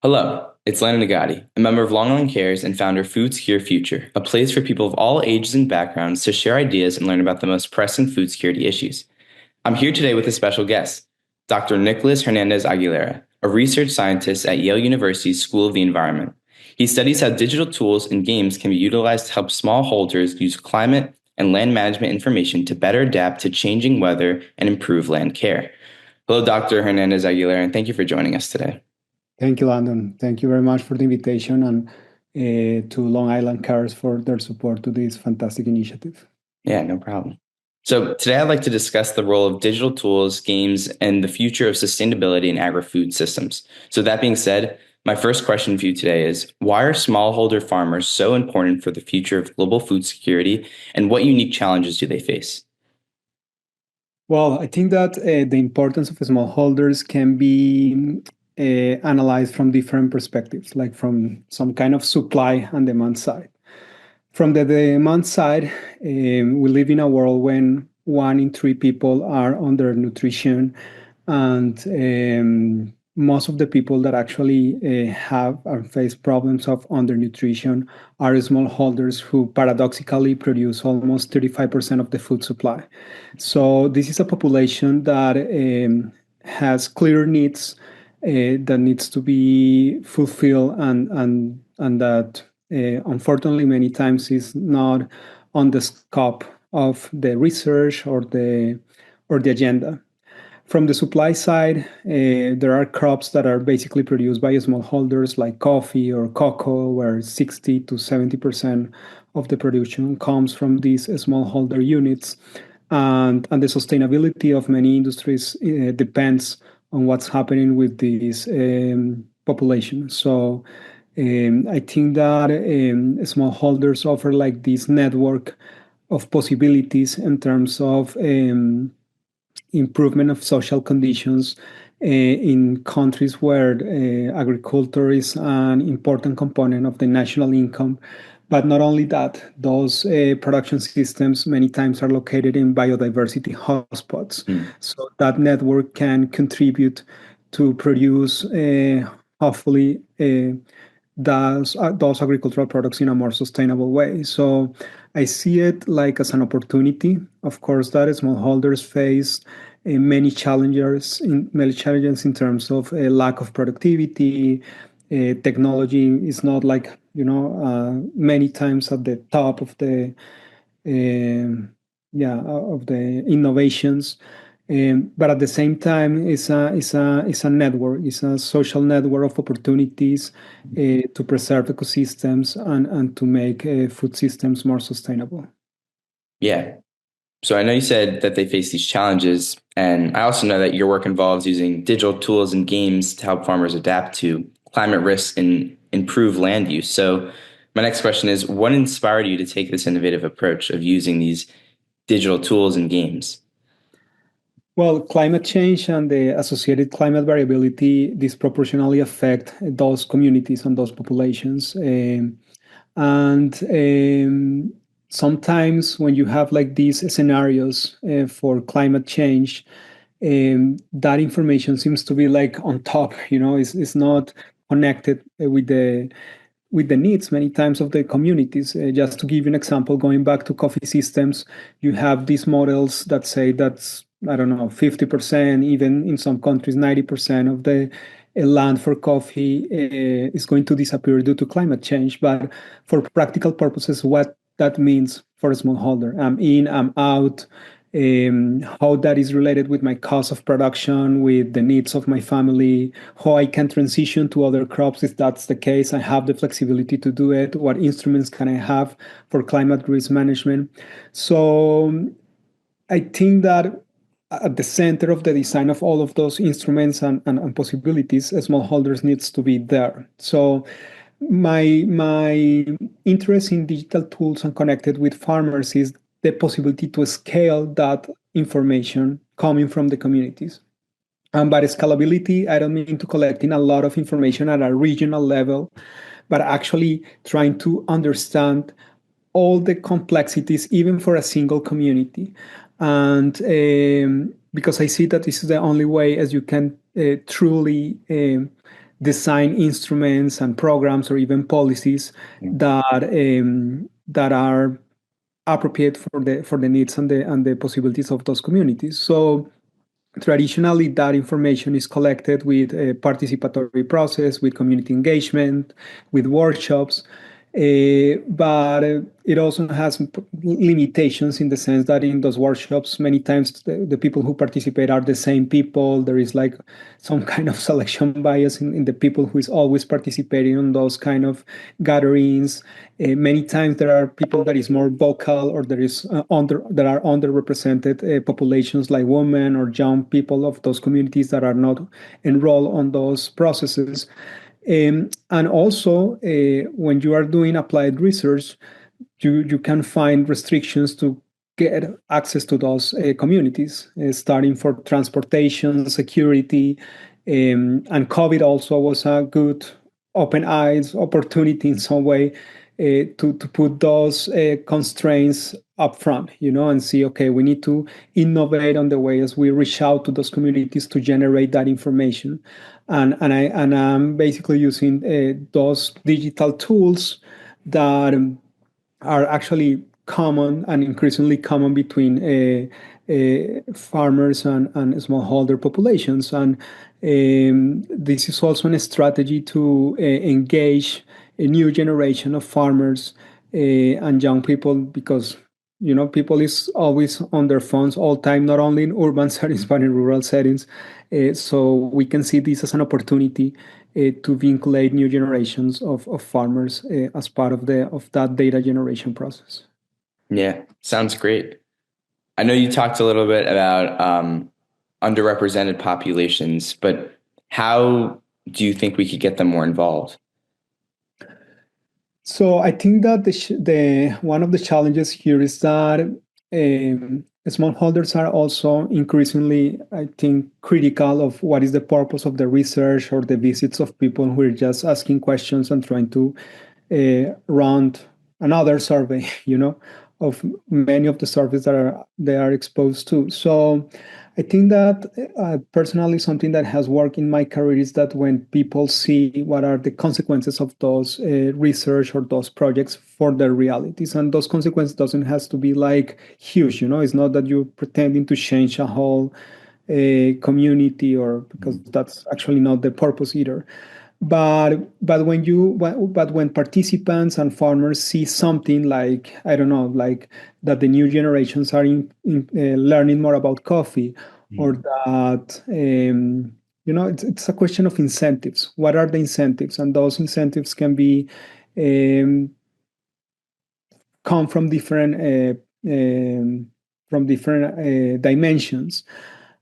Hello, it's Landon Nagati, a member of Long Island Cares and founder of Food Secure Future, a place for people of all ages and backgrounds to share ideas and learn about the most pressing food security issues. I'm here today with a special guest, Dr. Nicolas Hernandez-Aguilar, a research scientist at Yale University's School of the Environment. He studies how digital tools and games can be utilized to help smallholders use climate and land management information to better adapt to changing weather and improve land care. Hello, Dr. Hernandez-Aguilar, and thank you for joining us today. Thank you, Landon. Thank you very much for the invitation and to Long Island Cars for their support to this fantastic initiative. Yeah, no problem. So today I'd like to discuss the role of digital tools, games, and the future of sustainability in agri-food systems. So that being said, my first question for you today is, why are smallholder farmers so important for the future of global food security, and what unique challenges do they face? Well, I think that the importance of smallholders can be analyzed from different perspectives, like from some kind of supply and demand side. From the demand side, we live in a world when 1 in 3 people are under nutrition, and most of the people that actually have or face problems of undernutrition are smallholders who paradoxically produce almost 35% of the food supply. So this is a population that has clear needs that needs to be fulfilled, and that unfortunately many times is not on the scope of the research or the agenda. From the supply side, there are crops that are basically produced by smallholders like coffee or cocoa, where 60 to 70% of the production comes from these smallholder units. And the sustainability of many industries depends on what's happening with this population. So I think that smallholders offer like this network of possibilities in terms of improvement of social conditions in countries where agriculture is an important component of the national income. But not only that, those production systems many times are located in biodiversity hotspots. So that network can contribute to produce, hopefully, those agricultural products in a more sustainable way. So I see it like as an opportunity. Of course, that smallholders face many challenges in terms of lack of productivity. Technology is not like many times at the top of the of the innovations. But at the same time, it's a network, it's a social network of opportunities to preserve ecosystems and to make food systems more sustainable. Yeah. So I know you said that they face these challenges, and I also know that your work involves using digital tools and games to help farmers adapt to climate risks and improve land use. So my next question is, what inspired you to take this innovative approach of using these digital tools and games? Well, climate change and the associated climate variability disproportionately affect those communities and those populations. And sometimes when you have like these scenarios for climate change, that information seems to be like on top, it's not connected with the needs many times of the communities. Just to give you an example, going back to coffee systems, you have these models that say that's, I don't know, 50%, even in some countries, 90% of the land for coffee is going to disappear due to climate change. But for practical purposes, what that means for a smallholder, I'm in, I'm out, how that is related with my cost of production, with the needs of my family, how I can transition to other crops if that's the case. I have the flexibility to do it. What instruments can I have for climate risk management? So I think that at the center of the design of all of those instruments and possibilities, smallholders needs to be there. So my interest in digital tools and connected with farmers is the possibility to scale that information coming from the communities. And by scalability, I don't mean to collecting a lot of information at a regional level, but actually trying to understand all the complexities, even for a single community. And because I see that this is the only way as you can truly design instruments and programs or even policies Mm. that are appropriate for the needs and the possibilities of those communities. So traditionally, that information is collected with a participatory process, with community engagement, with workshops. But it also has limitations in the sense that in those workshops, many times the people who participate are the same people. There is like some kind of selection bias in the people who is always participating in those kind of gatherings. Many times there are people that is more vocal, or there is that are underrepresented populations like women or young people of those communities that are not enrolled on those processes. And also, when you are doing applied research, you can find restrictions to get access to those communities, starting for transportation, security, and COVID also was a good open eyes opportunity in some way to put those constraints up front, and see, okay, we need to innovate on the way as we reach out to those communities to generate that information. And I'm basically using those digital tools that are actually common and increasingly common between farmers and smallholder populations. And this is also a strategy to engage a new generation of farmers and young people, because people is always on their phones all time, not only in urban settings but in rural settings. So we can see this as an opportunity to vinculate new generations of farmers as part of that data generation process. Yeah, sounds great. I know you talked a little bit about underrepresented populations, but how do you think we could get them more involved? So I think that the one of the challenges here is that smallholders are also increasingly, I think, critical of what is the purpose of the research or the visits of people who are just asking questions and trying to run another survey, of many of the surveys that they are exposed to. So I think that personally, something that has worked in my career is that when people see what are the consequences of those research or those projects for their realities, and those consequences doesn't has to be like huge. It's not that you're pretending to change a whole community, or because that's actually not the purpose either. But when participants and farmers see something like, I don't know, like that the new generations are learning more about coffee, or that it's a question of incentives. What are the incentives? And those incentives can be um, come from different dimensions.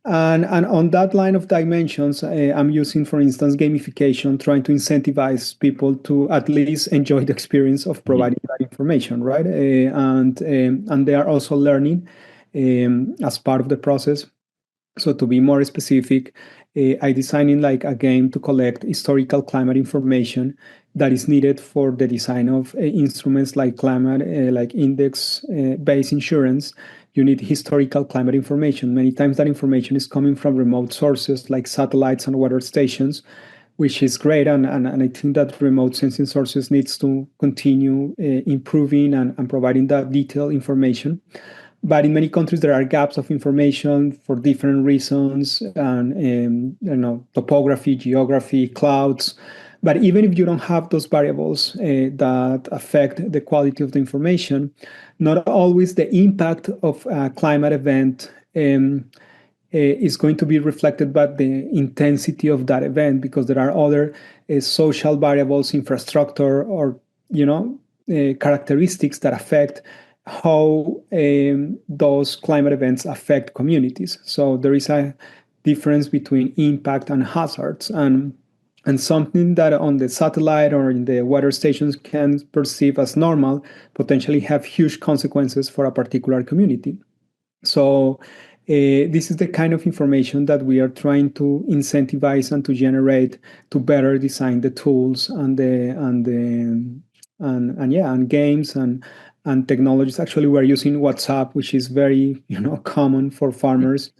And on that line of dimensions, I'm using, for instance, gamification, trying to incentivize people to at least enjoy the experience of Mhm. providing that information, right? And they are also learning as part of the process. So to be more specific, I designing like a game to collect historical climate information that is needed for the design of instruments like climate, like index-based insurance. You need historical climate information. Many times that information is coming from remote sources like satellites and weather stations, which is great. And I think that remote sensing sources needs to continue improving and providing that detailed information. But in many countries, there are gaps of information for different reasons, and topography, geography, clouds. But even if you don't have those variables that affect the quality of the information, not always the impact of a climate event is going to be reflected by the intensity of that event, because there are other social variables, infrastructure, or characteristics that affect how those climate events affect communities. So there is a difference between impact and hazards, and something that on the satellite or in the weather stations can perceive as normal potentially have huge consequences for a particular community. So this is the kind of information that we are trying to incentivize and to generate to better design the tools and games and technologies. Actually, we're using WhatsApp, which is very common for farmers.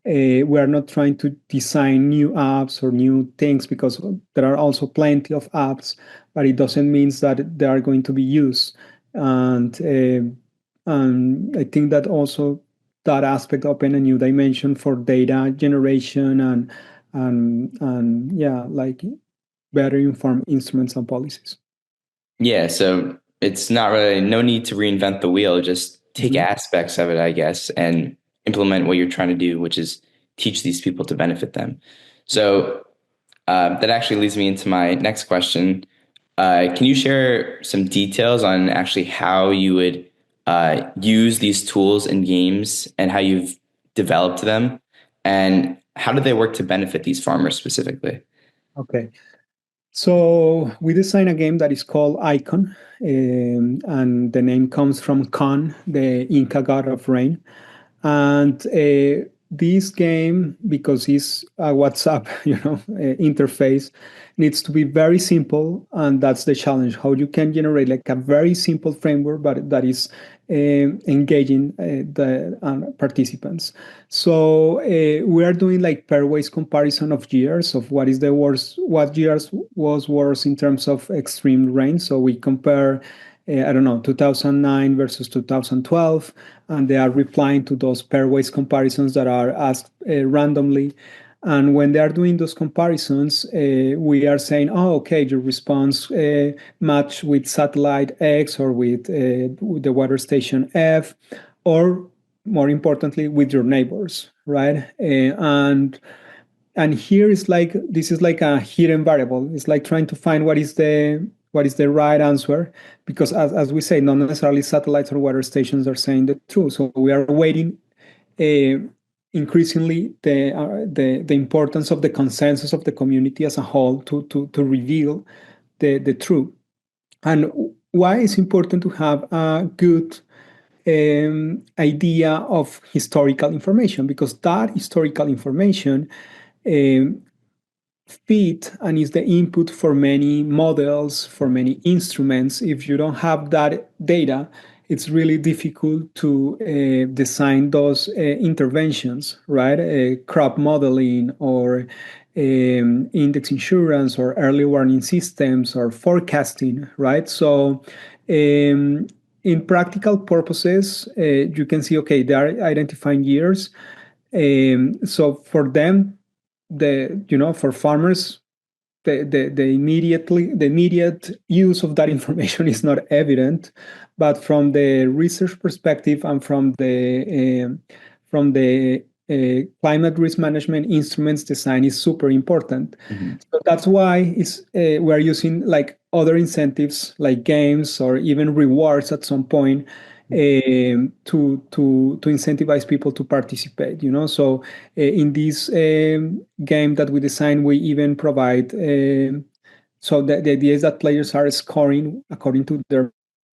We are not trying to design new apps or new things because there are also plenty of apps, but it doesn't mean that they are going to be used. And I think that also that aspect open a new dimension for data generation and yeah, like better informed instruments and policies. Yeah, so it's not really no need to reinvent the wheel, just take Mhm. aspects of it, I guess, and implement what you're trying to do, which is teach these people to benefit them. So that actually leads me into my next question. Can you share some details on actually how you would use these tools in games and how you've developed them, and how do they work to benefit these farmers specifically? Okay. So we designed a game that is called Icon, and the name comes from Con, the Inca god of rain. And this game, because it's a WhatsApp, interface, needs to be very simple, and that's the challenge. How you can generate like a very simple framework, but that is engaging the participants. So we are doing like pairwise comparison of years of what is the worst, what years was worse in terms of extreme rain. So we compare, I don't know, 2009 versus 2012, and they are replying to those pairwise comparisons that are asked randomly. And when they are doing those comparisons, we are saying, oh, okay, your response match with satellite X or with the weather station F, or more importantly, with your neighbors, right? And here is like this is like a hidden variable. It's like trying to find what is the right answer, because as we say, not necessarily satellites or weather stations are saying the truth. So we are waiting uh, increasingly the importance of the consensus of the community as a whole to reveal the truth. And why it's important to have a good idea of historical information, because that historical information um, feed and is the input for many models, for many instruments. If you don't have that data, it's really difficult to design those interventions, right? Crop modeling or index insurance or early warning systems or forecasting, right? So, in practical purposes, you can see, okay, they are identifying years. So for them, for farmers, the immediate use of that information is not evident, but from the research perspective and from the climate risk management instruments design is super important. Mhm. So that's why we're using like other incentives like games or even rewards at some point to incentivize people to participate. So in this game that we designed, we even provide. So the idea is that players are scoring according to their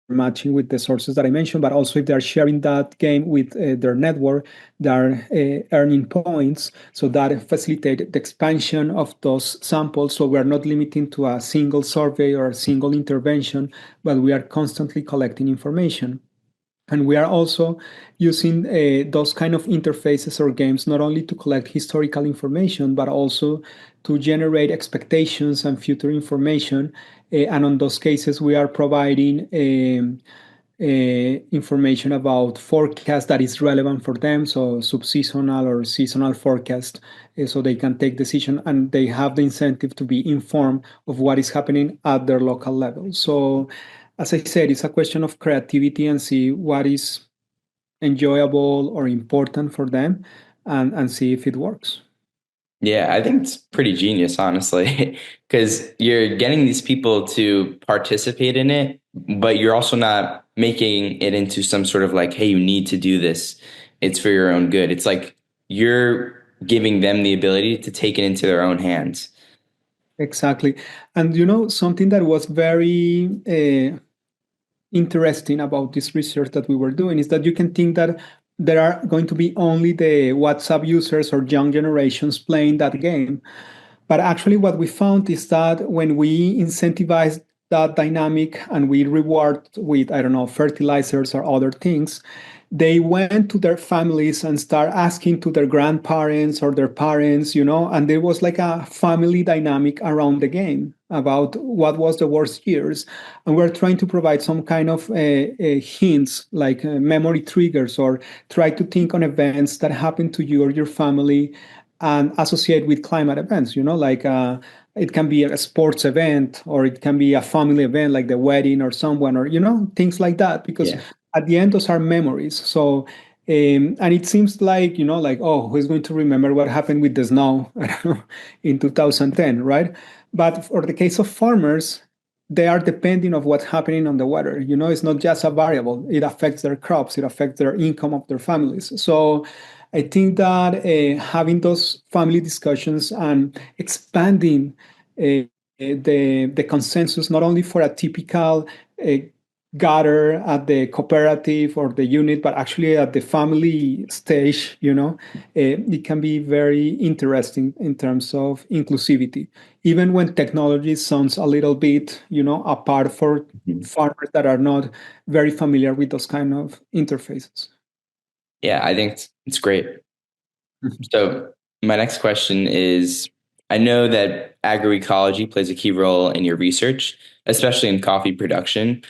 matching with the sources that I mentioned, but also if they are sharing that game with their network, they are earning points. So that facilitates the expansion of those samples. So we're not limiting to a single survey or a single intervention, but we are constantly collecting information. And we are also using those kind of interfaces or games not only to collect historical information, but also to generate expectations and future information. And on those cases, we are providing information about forecast that is relevant for them, so subseasonal or seasonal forecast, so they can take decision and they have the incentive to be informed of what is happening at their local level. So as I said, it's a question of creativity and see what is enjoyable or important for them, and see if it works. Yeah, I think it's pretty genius, honestly, because you're getting these people to participate in it, but you're also not making it into some sort of like, hey, you need to do this. It's for your own good. It's like you're giving them the ability to take it into their own hands. Exactly. And something that was very interesting about this research that we were doing is that you can think that there are going to be only the WhatsApp users or young generations playing that game. But actually, what we found is that when we incentivize that dynamic and we reward with, I don't know, fertilizers or other things, they went to their families and start asking to their grandparents or their parents, and there was like a family dynamic around the game about what was the worst years. And we're trying to provide some kind of hints, like memory triggers, or try to think on events that happened to you or your family and associate with climate events, like it can be a sports event, or it can be a family event like the wedding or someone, or things like that, because Yeah. at the end those are memories. So and it seems like, like, oh, who's going to remember what happened with the snow in 2010, right? But for the case of farmers, they are depending of what's happening on the weather. It's not just a variable. It affects their crops. It affects their income of their families. So I think that having those family discussions and expanding the consensus, not only for a typical uh, gather at the cooperative or the unit, but actually at the family stage, it can be very interesting in terms of inclusivity, even when technology sounds a little bit, apart for Mhm. farmers that are not very familiar with those kind of interfaces. Yeah, I think it's great. So, my next question is, I know that agroecology plays a key role in your research, especially in coffee production.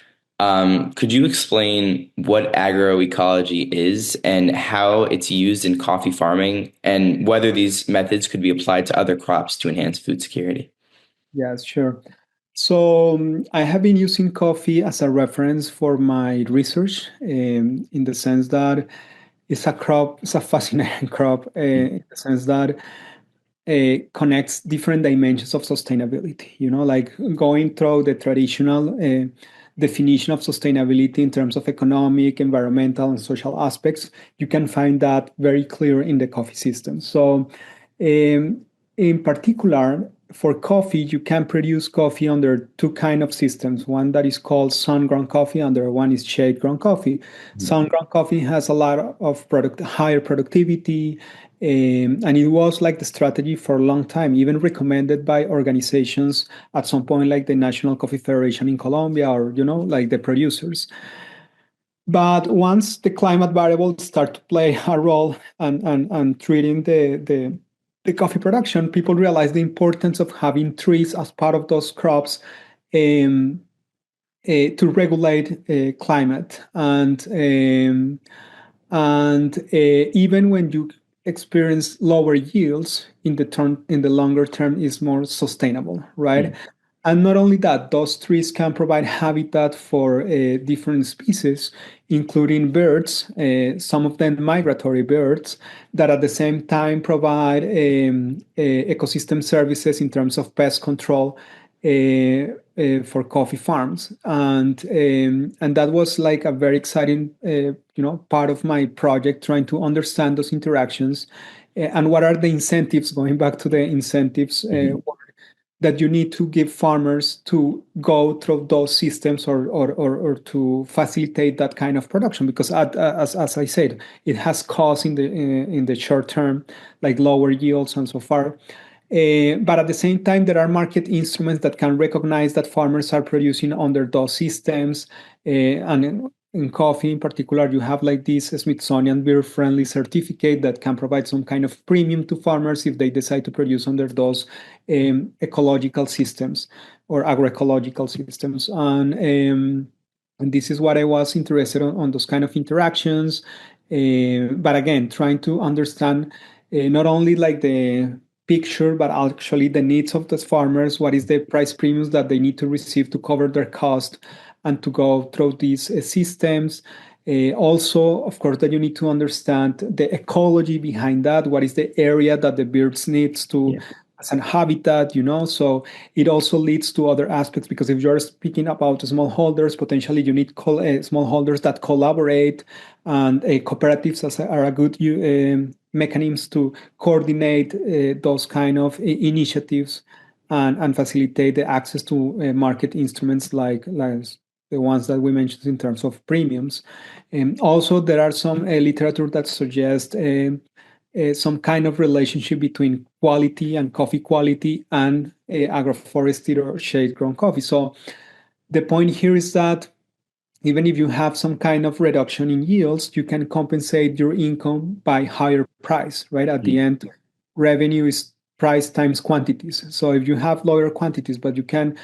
Could you explain what agroecology is and how it's used in coffee farming, and whether these methods could be applied to other crops to enhance food security? Yes, sure. So I have been using coffee as a reference for my research, in the sense that it's a crop, it's a fascinating crop, in the sense that connects different dimensions of sustainability. Like going through the traditional definition of sustainability in terms of economic, environmental, and social aspects, you can find that very clear in the coffee system. So, in particular, for coffee, you can produce coffee under two kind of systems. One that is called sun-ground coffee, and the other one is shade-ground coffee. Mhm. Sun-ground coffee has a lot of higher productivity, and it was like the strategy for a long time, even recommended by organizations at some point, like the National Coffee Federation in Colombia, or like the producers. But once the climate variables start to play a role and treating the coffee production, people realize the importance of having trees as part of those crops, um, to regulate climate. And even when you experience lower yields, in the longer term is more sustainable, right? Mhm. And not only that, those trees can provide habitat for different species, including birds, some of them migratory birds, that at the same time provide ecosystem services in terms of pest control for coffee farms. And that was like a very exciting part of my project, trying to understand those interactions, and what are the incentives, going back to the incentives, Mhm. that you need to give farmers to go through those systems, or to facilitate that kind of production, because as I said, it has costs in the short term, like lower yields and so far. But at the same time, there are market instruments that can recognize that farmers are producing under those systems. And in coffee in particular, you have like this Smithsonian Beer Friendly certificate that can provide some kind of premium to farmers if they decide to produce under those ecological systems or agroecological systems. And this is what I was interested on those kind of interactions. But again, trying to understand not only like the picture, but actually the needs of those farmers. What is the price premiums that they need to receive to cover their cost and to go through these systems? Also, of course, that you need to understand the ecology behind that. What is the area that the birds needs to Yeah. as an habitat, so it also leads to other aspects, because if you're speaking about smallholders, potentially you need smallholders that collaborate, and cooperatives are a good mechanisms to coordinate those kind of initiatives, and facilitate the access to market instruments like the ones that we mentioned in terms of premiums. Also, there are some literature that suggests some kind of relationship between quality and coffee quality and agroforestry or shade grown coffee. So the point here is that even if you have some kind of reduction in yields, you can compensate your income by higher price, right? At the Mhm. end, revenue is price times quantities. So if you have lower quantities, but you can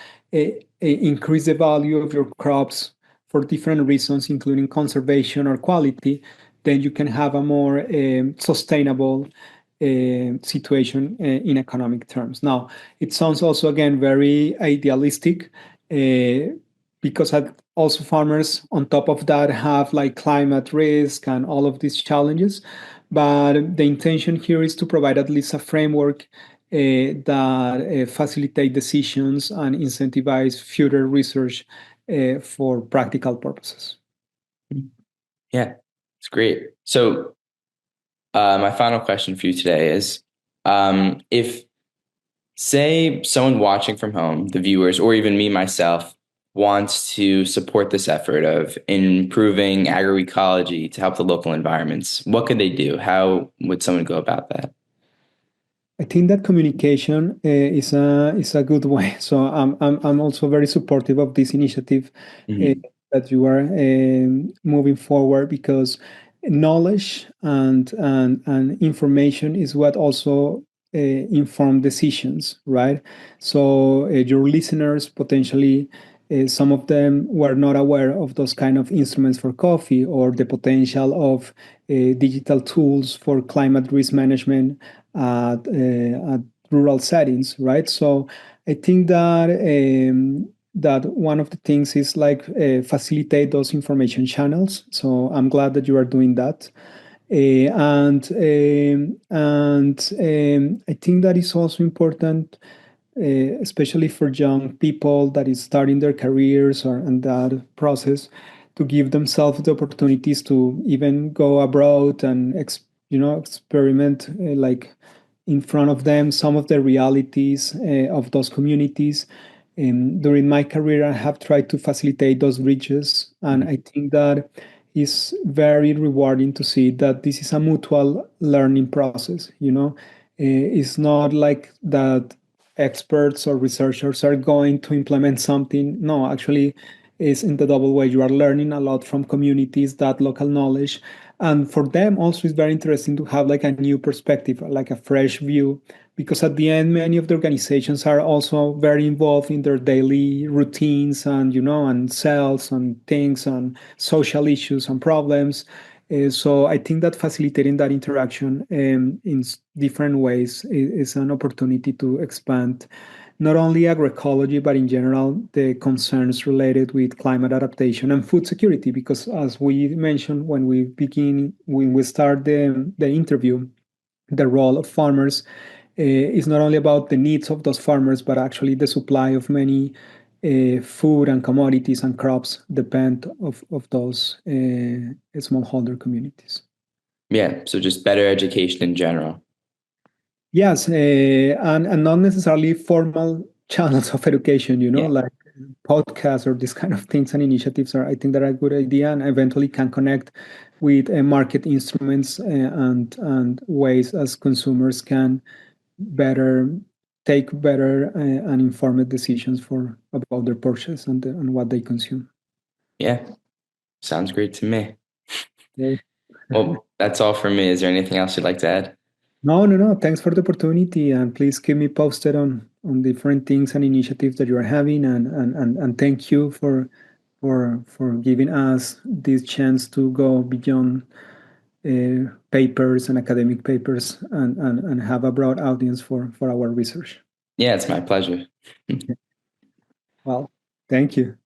increase the value of your crops for different reasons, including conservation or quality, then you can have a more sustainable situation in economic terms. Now, it sounds also again very idealistic. Because also farmers on top of that have like climate risk and all of these challenges, but the intention here is to provide at least a framework that facilitate decisions and incentivize future research for practical purposes. Yeah, it's great. So, my final question for you today is, if say someone watching from home, the viewers, or even me myself, wants to support this effort of improving agroecology to help the local environments, what could they do? How would someone go about that? I think that communication is a good way. So I'm also very supportive of this initiative uh, Hmm. that you are moving forward, because knowledge and information is what also inform decisions, right? So your listeners potentially. Some of them were not aware of those kind of instruments for coffee, or the potential of digital tools for climate risk management at rural settings, right? So I think that one of the things is like facilitate those information channels. So I'm glad that you are doing that. And I think that is also important, especially for young people that is starting their careers or and that process, to give themselves the opportunities to even go abroad and experiment like in front of them some of the realities of those communities. During my career, I have tried to facilitate those bridges, and I think that is very rewarding to see that this is a mutual learning process. It's not like that experts or researchers are going to implement something. No, actually, it's in the double way. You are learning a lot from communities, that local knowledge. And for them also, it's very interesting to have like a new perspective, like a fresh view, because at the end, many of the organizations are also very involved in their daily routines and, and sales and things and social issues and problems. So I think that facilitating that interaction in different ways is an opportunity to expand not only agroecology, but in general, the concerns related with climate adaptation and food security. Because as we mentioned when we start the interview, the role of farmers is not only about the needs of those farmers, but actually the supply of many food and commodities and crops depend of those smallholder communities. Yeah, so just better education in general. Yes, and not necessarily formal channels of education, Yeah. like podcasts or these kind of things and initiatives are, I think, that are a good idea and eventually can connect with market instruments and ways as consumers can better take better and informed decisions for about their purchase and what they consume. Yeah, sounds great to me. Okay. Well, that's all for me. Is there anything else you'd like to add? No, no, no. Thanks for the opportunity, and please keep me posted on different things and initiatives that you are having, and thank you for giving us this chance to go beyond papers and academic papers and have a broad audience for our research. Yeah, it's my pleasure. Well, thank you.